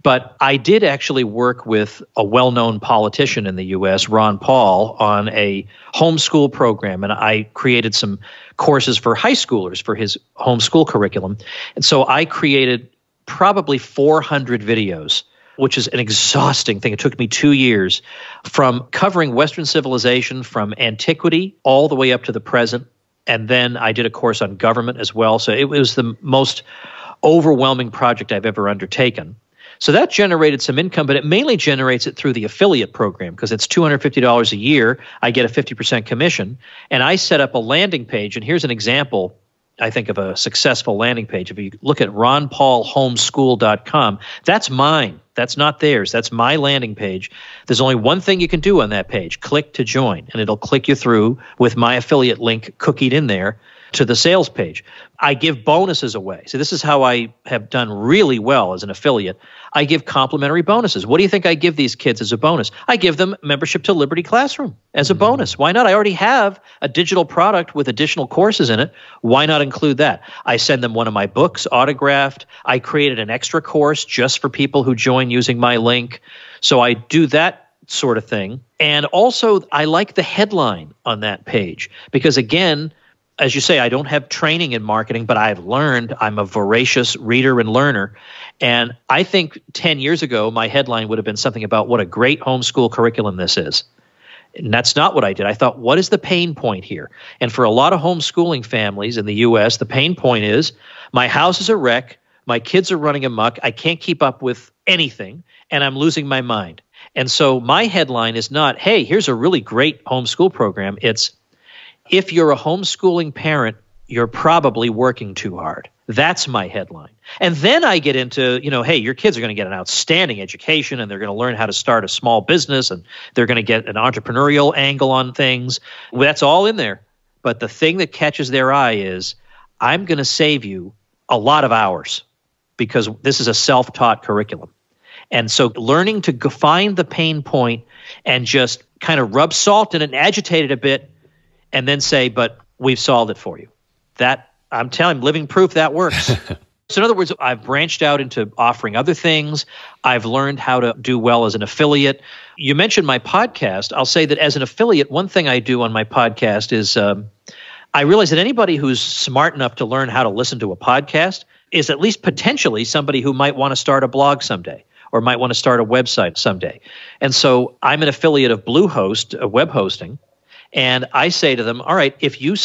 But I did actually work with a well-known politician in the U.S., Ron Paul, on a homeschool program. And I created some courses for high schoolers for his homeschool curriculum. And so I created probably 400 videos, which is an exhausting thing. It took me 2 years, from covering Western civilization from antiquity all the way up to the present. And then I did a course on government as well. So it was the most overwhelming project I've ever undertaken. So that generated some income, but it mainly generates it through the affiliate program, because it's $250 a year. I get a 50% commission. And I set up a landing page. And here's an example I think, of a successful landing page. If you look at ronpaulhomeschool.com, that's mine. That's not theirs. That's my landing page. There's only one thing you can do on that page. Click to join, and it'll click you through with my affiliate link cookied in there to the sales page. I give bonuses away. So this is how I have done really well as an affiliate. I give complimentary bonuses. What do you think I give these kids as a bonus? I give them membership to Liberty Classroom as a bonus. Why not? I already have a digital product with additional courses in it. Why not include that? I send them one of my books autographed. I created an extra course just for people who join using my link. So I do that sort of thing. And also, I like the headline on that page because, again, as you say, I don't have training in marketing, but I've learned. I'm a voracious reader and learner. And I think 10 years ago, my headline would have been something about what a great homeschool curriculum this is. And that's not what I did. I thought, what is the pain point here? And for a lot of homeschooling families in the U.S., the pain point is my house is a wreck, my kids are running amok, I can't keep up with anything, and I'm losing my mind. And so my headline is not, hey, here's a really great homeschool program. It's, if you're a homeschooling parent, you're probably working too hard. That's my headline. And then I get into, hey, your kids are going to get an outstanding education and they're going to learn how to start a small business and they're going to get an entrepreneurial angle on things. Well, that's all in there. But the thing that catches their eye is I'm going to save you a lot of hours because this is a self-taught curriculum. And so learning to find the pain point and just kind of rub salt in it and agitate it a bit and then say, but we've solved it for you. That, I'm telling you, living proof that works. So in other words, I've branched out into offering other things. I've learned how to do well as an affiliate. You mentioned my podcast. I'll say that as an affiliate, one thing I do on my podcast is I realize that anybody who's smart enough to learn how to listen to a podcast is at least potentially somebody who might want to start a blog someday or might want to start a website someday. And so I'm an affiliate of Bluehost, web hosting. And I say to them, all right, if you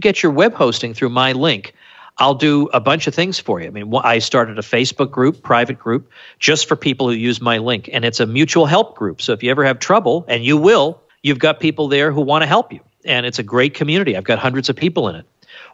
get your web hosting through my link, I'll do a bunch of things for you. I mean, I started a Facebook group, private group, just for people who use my link. And it's a mutual help group. So if you ever have trouble, and you will, you've got people there who want to help you. And it's a great community. I've got hundreds of people in it.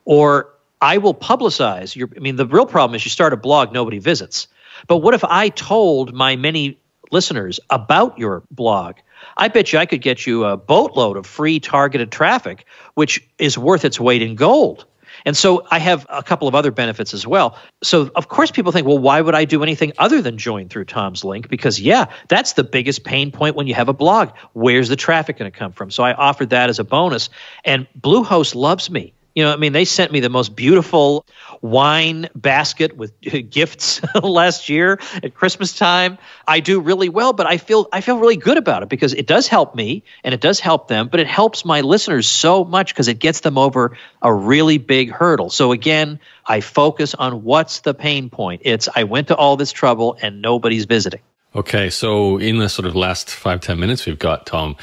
Or I will publicize the real problem is you start a blog, nobody visits. But what if I told my many listeners about your blog? I bet you I could get you a boatload of free targeted traffic, which is worth its weight in gold. And so I have a couple of other benefits as well. So, of course, people think, well, why would I do anything other than join through Tom's link? Because, yeah, that's the biggest pain point when you have a blog. Where's the traffic going to come from? So I offered that as a bonus. And Bluehost loves me. They sent me the most beautiful wine basket with gifts last year at Christmas time. I do really well, but I feel really good about it because it does help me and it does help them, but it helps my listeners so much because it gets them over a really big hurdle. So again, I focus on what's the pain point. It's I went to all this trouble and nobody's visiting. Okay, so in the sort of last 5-10 minutes we've got, Tom,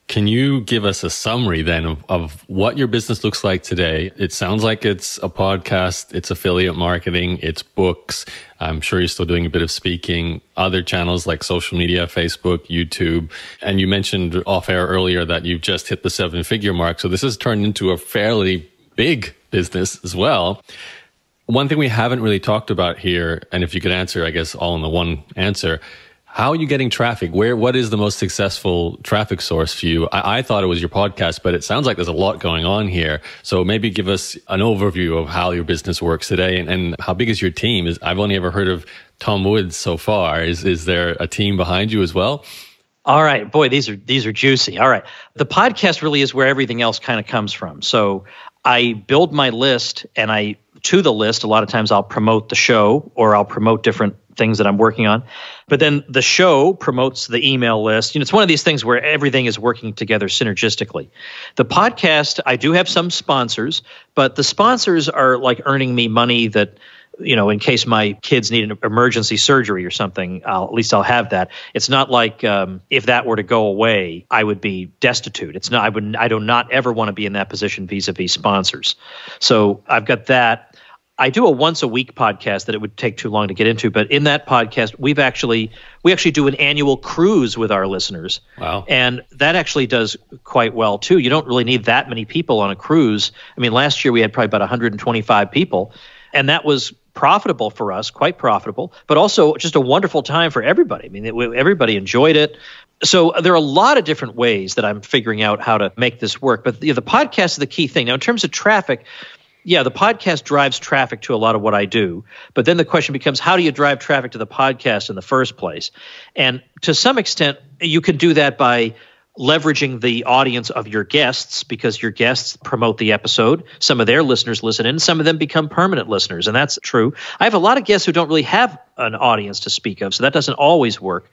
can you give us a summary then of what your business looks like today? It sounds like it's a podcast, it's affiliate marketing, it's books. I'm sure you're still doing a bit of speaking, other channels like social media, Facebook, YouTube. And you mentioned off air earlier that you've just hit the 7-figure mark. So this has turned into a fairly big business as well. One thing we haven't really talked about here, and if you could answer, I guess, all in the one answer, how are you getting traffic? What is the most successful traffic source for you? I thought it was your podcast, but it sounds like there's a lot going on here. So maybe give us an overview of how your business works today and how big is your team? I've only ever heard of Tom Woods so far. Is there a team behind you as well? All right. Boy, these are juicy. All right. The podcast really is where everything else kind of comes from. So I build my list and to the list, a lot of times I'll promote the show or I'll promote different things that I'm working on. But then the show promotes the email list. It's one of these things where everything is working together synergistically. The podcast, I do have some sponsors, but the sponsors are like earning me money that, in case my kids need an emergency surgery or something, at least I'll have that. It's not like if that were to go away, I would be destitute. It's not. I do not ever want to be in that position vis-a-vis sponsors. So I've got that. I do a once a week podcast that it would take too long to get into, but in that podcast, we actually do an annual cruise with our listeners. Wow. And that actually does quite well too. You don't really need that many people on a cruise. I mean, last year we had probably about 125 people, and that was profitable for us, quite profitable, but also just a wonderful time for everybody. I mean, everybody enjoyed it. So there are a lot of different ways that I'm figuring out how to make this work. But the podcast is the key thing. Now, in terms of traffic, yeah, the podcast drives traffic to a lot of what I do. But then the question becomes, how do you drive traffic to the podcast in the first place? And to some extent, you can do that by leveraging the audience of your guests, because your guests promote the episode. Some of their listeners listen in, some of them become permanent listeners, and that's true. I have a lot of guests who don't really have an audience to speak of, so that doesn't always work.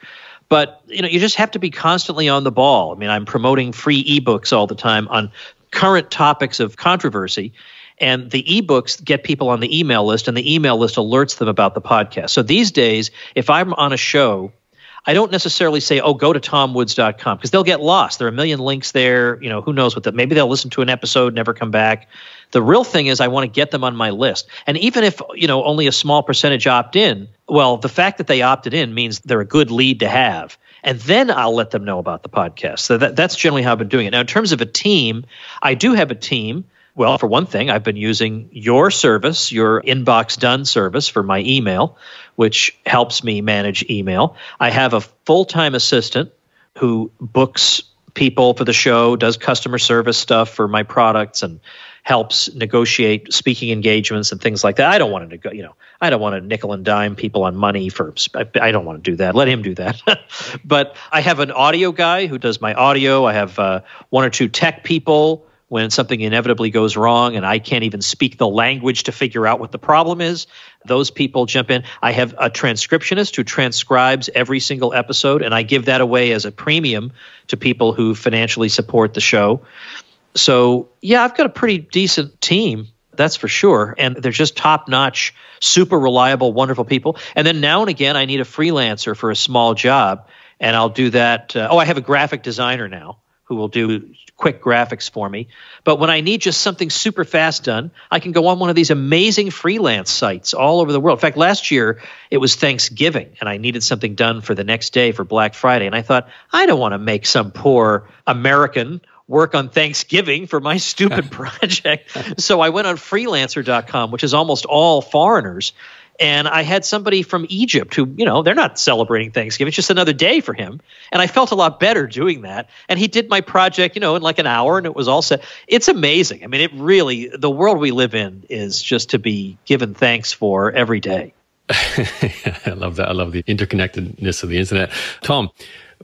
But you just have to be constantly on the ball. I mean, I'm promoting free ebooks all the time on current topics of controversy, and the ebooks get people on the email list, and the email list alerts them about the podcast. So these days, if I'm on a show, I don't necessarily say, oh, go to tomwoods.com, because they'll get lost. There are a million links there. Who knows what that. Maybe they'll listen to an episode, never come back. The real thing is I want to get them on my list. And even if, only a small percentage opt in, well, the fact that they opted in means they're a good lead to have. And then I'll let them know about the podcast. So that's generally how I've been doing it. Now, in terms of a team, I do have a team. Well, for one thing, I've been using your service, your Inbox Done service for my email, which helps me manage email. I have a full-time assistant who books people for the show, does customer service stuff for my products, and helps negotiate speaking engagements and things like that. I don't want to I don't want to nickel and dime people on money I don't want to do that. Let him do that. But I have an audio guy who does my audio. I have one or two tech people when something inevitably goes wrong and I can't even speak the language to figure out what the problem is. Those people jump in. I have a transcriptionist who transcribes every single episode, and I give that away as a premium to people who financially support the show. So, yeah, I've got a pretty decent team, that's for sure. And they're just top-notch, super reliable, wonderful people. And then now and again, I need a freelancer for a small job, and I'll do that. I have a graphic designer now who will do quick graphics for me. But when I need just something super fast done, I can go on one of these amazing freelance sites all over the world. In fact, last year it was Thanksgiving, and I needed something done for the next day for Black Friday. And I thought, I don't want to make some poor American work on Thanksgiving for my stupid project. So I went on freelancer.com, which is almost all foreigners. And I had somebody from Egypt who, they're not celebrating Thanksgiving. It's just another day for him. And I felt a lot better doing that. And he did my project, in like an hour, and it was all set. It's amazing. I mean, it really, the world we live in is just to be given thanks for every day. I love that. I love the interconnectedness of the internet. Tom,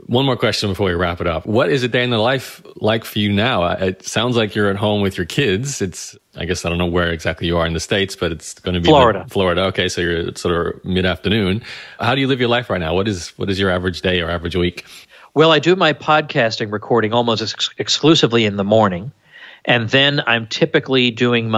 one more question before we wrap it up. What is a day in the life like for you now? It sounds like you're at home with your kids. I guess I don't know where exactly you are in the States, but it's going to be Florida. Florida. Okay, so you're sort of mid-afternoon. How do you live your life right now? What is your average day or average week? Well, I do my podcasting recording almost exclusively in the morning. And then I'm typically doing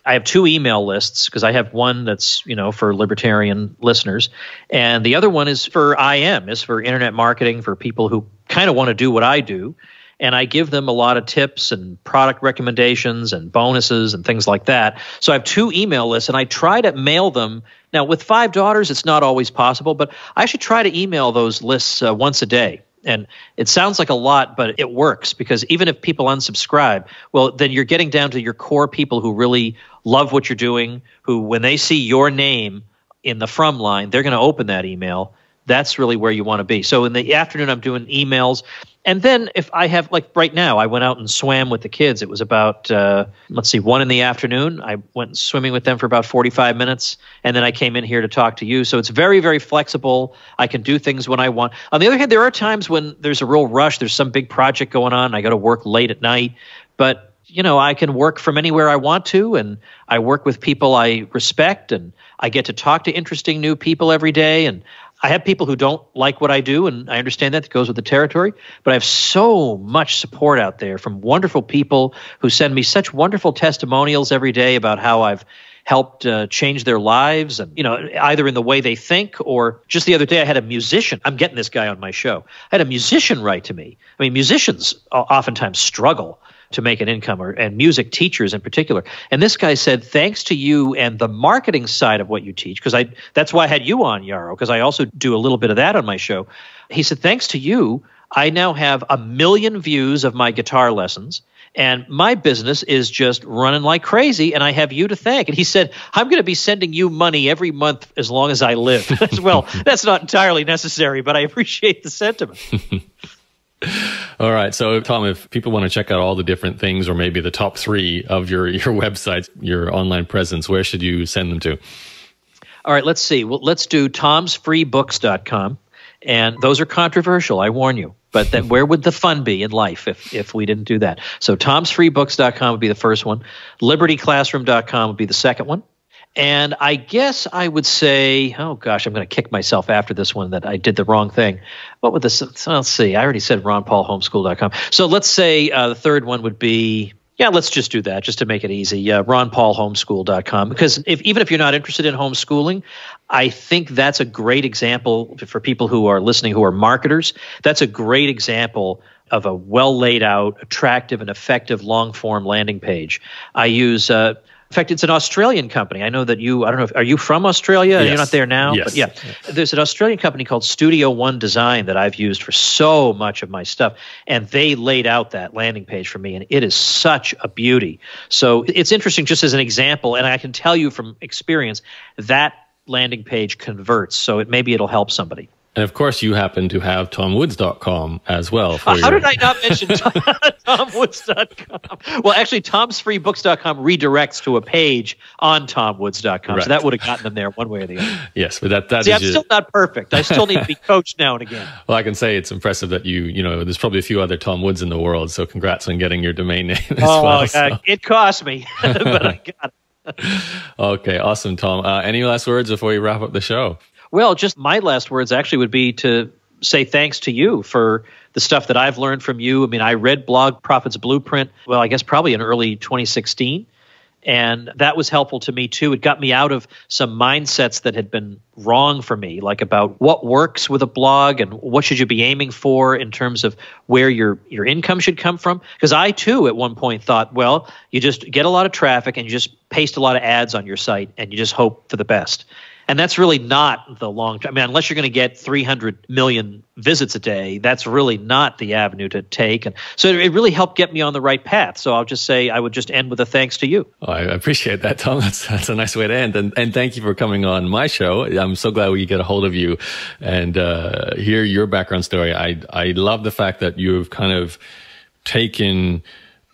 I have two email lists, because I have one that's, for libertarian listeners. And the other one is for is for internet marketing, for people who kind of want to do what I do. And I give them a lot of tips and product recommendations and bonuses and things like that. So I have two email lists, and I try to mail them. Now, with 5 daughters, it's not always possible, but I actually try to email those lists once a day. And it sounds like a lot, but it works, because even if people unsubscribe, well, then you're getting down to your core people who really love what you're doing, who, when they see your name in the from line, they're going to open that email. That's really where you want to be. So in the afternoon, I'm doing emails. And then if I have, like right now, I went out and swam with the kids. It was about, 1 in the afternoon. I went swimming with them for about 45 minutes. And then I came in here to talk to you. So it's very, very flexible. I can do things when I want. On the other hand, there are times when there's a real rush. There's some big project going on. I got to work late at night. But, I can work from anywhere I want to. And I work with people I respect. And I get to talk to interesting new people every day. And I have people who don't like what I do, and I understand that. It goes with the territory. But I have so much support out there from wonderful people who send me such wonderful testimonials every day about how I've helped change their lives, and either in the way they think, or just the other day I had a musician. I'm getting this guy on my show. I had a musician write to me. I mean, musicians oftentimes struggle to make an income, and music teachers in particular. And this guy said, thanks to you and the marketing side of what you teach, because that's why I had you on, Yaro, because I also do a little bit of that on my show. He said, thanks to you, I now have 1 million views of my guitar lessons, and my business is just running like crazy, and I have you to thank. And he said, I'm going to be sending you money every month as long as I live. Well, that's not entirely necessary, but I appreciate the sentiment. All right. So, Tom, if people want to check out all the different things, or maybe the top 3 of your websites, your online presence, where should you send them to? All right, let's see. Well, let's do tomsfreebooks.com. And those are controversial, I warn you. But then where would the fun be in life if we didn't do that? So tomsfreebooks.com would be the first one. libertyclassroom.com would be the second one. And I guess I would say, oh gosh, I'm going to kick myself after this one that I did the wrong thing. What would this? Let's see. I already said ronpaulhomeschool.com. So let's say the third one would be, yeah, let's just do that just to make it easy. ronpaulhomeschool.com. Because even if you're not interested in homeschooling, I think that's a great example for people who are listening, who are marketers. That's a great example of a well laid out, attractive, and effective long form landing page. I use in fact, it's an Australian company. I know that I don't know, are you from Australia? Yes. You're not there now? Yes. But yeah, there's an Australian company called Studio One Design that I've used for so much of my stuff. And they laid out that landing page for me, and it is such a beauty. So it's interesting just as an example, and I can tell you from experience that landing page converts. So maybe it'll help somebody. And of course, you happen to have tomwoods.com as well. How did I not mention tomwoods.com? Well, actually, tomsfreebooks.com redirects to a page on tomwoods.com. Right. So that would have gotten them there one way or the other. Yes, but that See, is I'm still not perfect. I still need to be coached now and again. Well, I can say it's impressive that you know, there's probably a few other Tom Woods in the world. So congrats on getting your domain name as well. So. It cost me, but I got it. Okay, awesome, Tom. Any last words before we wrap up the show? Well, just my last words actually would be to say thanks to you for the stuff that I've learned from you. I mean, I read Blog Profit's Blueprint, well, I guess probably in early 2016. And that was helpful to me too. It got me out of some mindsets that had been wrong for me, like about what works with a blog and what should you be aiming for in terms of where your income should come from. Because I too at one point thought, well, you just get a lot of traffic and you just paste a lot of ads on your site and you just hope for the best. And that's really not the long term. I mean, unless you're going to get 300 million visits a day, that's really not the avenue to take. And so it really helped get me on the right path. So I'll just say I would just end with a thanks to you. Oh, I appreciate that, Tom. That's a nice way to end. And thank you for coming on my show. I'm so glad we get a hold of you and hear your background story. I love the fact that you've kind of taken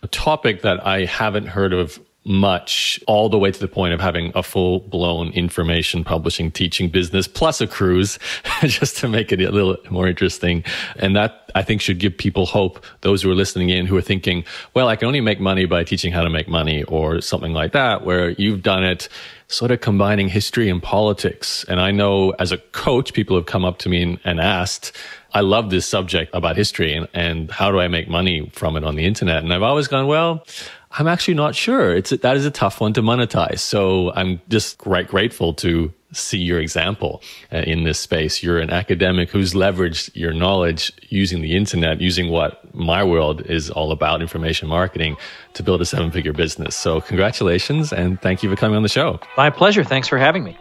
a topic that I haven't heard of much, all the way to the point of having a full-blown information publishing, teaching business, plus a cruise, just to make it a little more interesting. And that, I think, should give people hope, those who are listening in, who are thinking, well, I can only make money by teaching how to make money, or something like that, where you've done it sort of combining history and politics. And I know as a coach, people have come up to me and asked, I love this subject about history and how do I make money from it on the internet? And I've always gone, well, I'm actually not sure. That is a tough one to monetize. So I'm just quite grateful to see your example in this space. You're an academic who's leveraged your knowledge using the internet, using what my world is all about, information marketing, to build a 7-figure business. So congratulations, and thank you for coming on the show. My pleasure. Thanks for having me.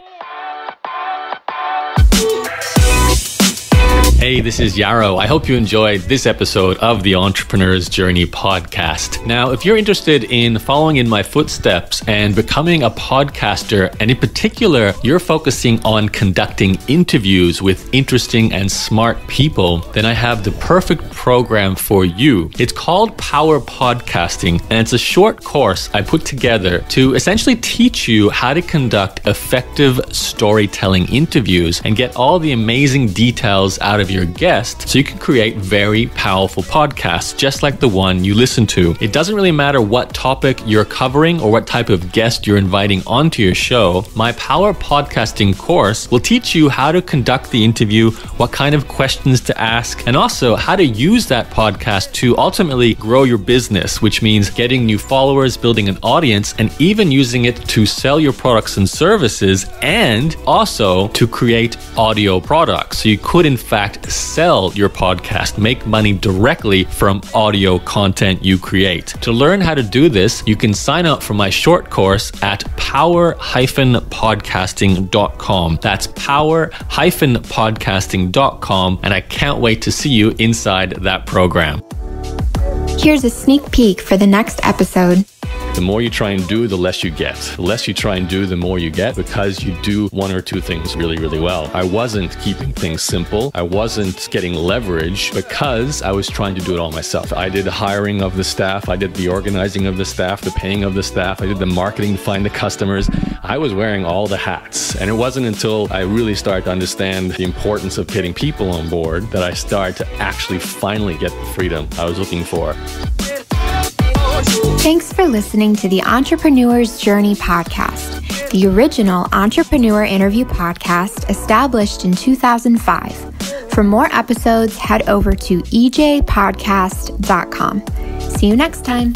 Hey, this is Yaro. I hope you enjoyed this episode of the Entrepreneur's Journey podcast. Now, if you're interested in following in my footsteps and becoming a podcaster, and in particular, you're focusing on conducting interviews with interesting and smart people, then I have the perfect program for you. It's called Power Podcasting, and it's a short course I put together to essentially teach you how to conduct effective storytelling interviews and get all the amazing details out of your guest so you can create very powerful podcasts just like the one you listen to. It doesn't really matter what topic you're covering or what type of guest you're inviting onto your show. My Power Podcasting course will teach you how to conduct the interview, what kind of questions to ask, and also how to use that podcast to ultimately grow your business, which means getting new followers, building an audience, and even using it to sell your products and services, and also to create audio products. So you could, in fact, fact, sell your podcast, make money directly from audio content you create. To learn how to do this, you can sign up for my short course at power-podcasting.com. That's power-podcasting.com, and I can't wait to see you inside that program. Here's a sneak peek for the next episode. The more you try and do, the less you get. The less you try and do, the more you get, because you do one or two things really, really well. I wasn't keeping things simple. I wasn't getting leverage because I was trying to do it all myself. I did the hiring of the staff. I did the organizing of the staff, the paying of the staff. I did the marketing to find the customers. I was wearing all the hats. And it wasn't until I really started to understand the importance of getting people on board that I started to actually finally get the freedom I was looking for. Thanks for listening to the Entrepreneur's Journey podcast, the original entrepreneur interview podcast established in 2005. For more episodes, head over to ejpodcast.com. See you next time.